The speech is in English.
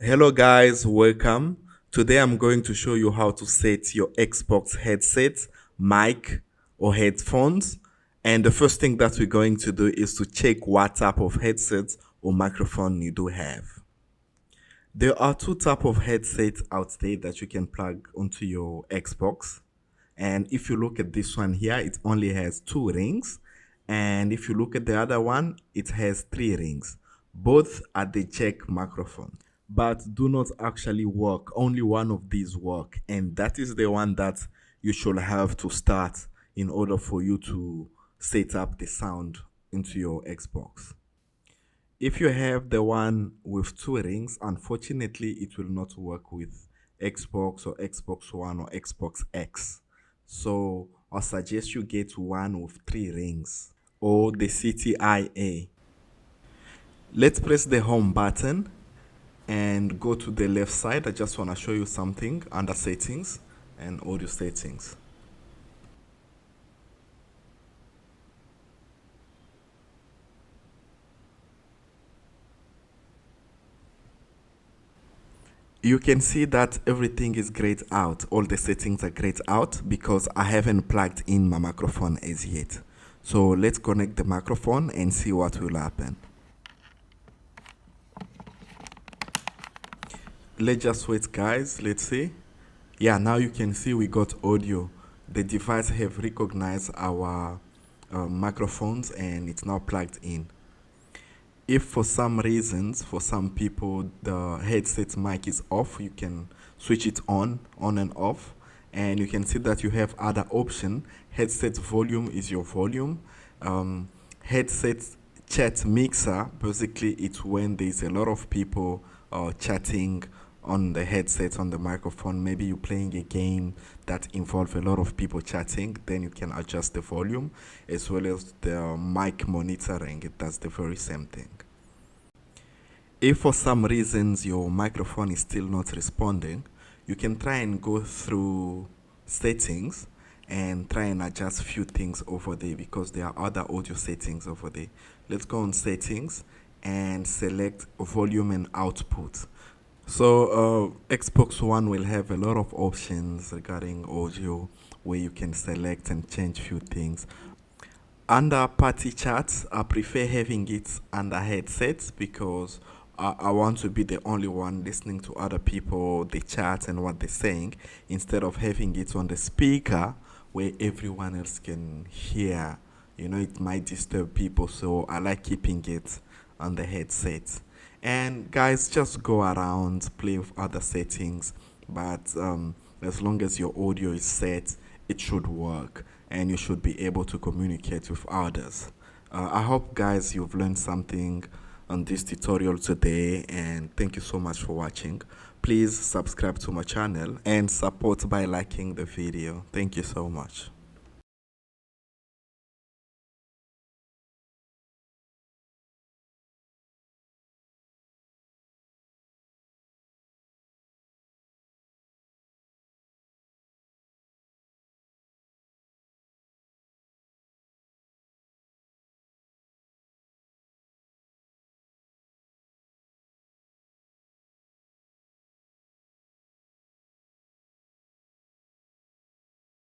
Hello guys, welcome. Today I'm going to show you how to set your Xbox headset, mic or headphones. And the first thing that we're going to do is to check what type of headset or microphone you do have. There are two type of headsets out there that you can plug onto your Xbox. And if you look at this one here, it only has two rings. And if you look at the other one, it has three rings. Both are the jack microphone, but do not actually work. Only one of these work. And that is the one that you should have to start in order for you to set up the sound into your Xbox. If you have the one with two rings, unfortunately, it will not work with Xbox or Xbox One or Xbox X. So I suggest you get one with three rings or the CTIA. Let's press the home button and go to the left side. I just want to show you something under settings and audio settings. You can see that everything is grayed out. All the settings are grayed out because I haven't plugged in my microphone as yet. So let's connect the microphone and see what will happen. Let's just wait guys, let's see. Yeah, now you can see we got audio. The device have recognized our microphones and it's now plugged in. If for some reasons, for some people, the headset mic is off, you can switch it on and off. And you can see that you have other option. Headset volume is your volume. Headset chat mixer, basically it's when there's a lot of people chatting on the headset, on the microphone. Maybe you're playing a game that involves a lot of people chatting, then you can adjust the volume, as well as the mic monitoring. It does the very same thing. If for some reasons your microphone is still not responding, you can try and go through settings and try and adjust few things over there, because there are other audio settings over there. Let's go on settings and select volume and output. So Xbox One will have a lot of options regarding audio where you can select and change few things. Under party chats, I prefer having it under headsets because I want to be the only one listening to other people, the chat and what they're saying, instead of having it on the speaker where everyone else can hear. You know, it might disturb people, so I like keeping it on the headset. And guys, just go around, play with other settings, but as long as your audio is set, it should work and you should be able to communicate with others. I hope guys you've learned something on this tutorial today, and thank you so much for watching. Please subscribe to my channel and support by liking the video. Thank you so much.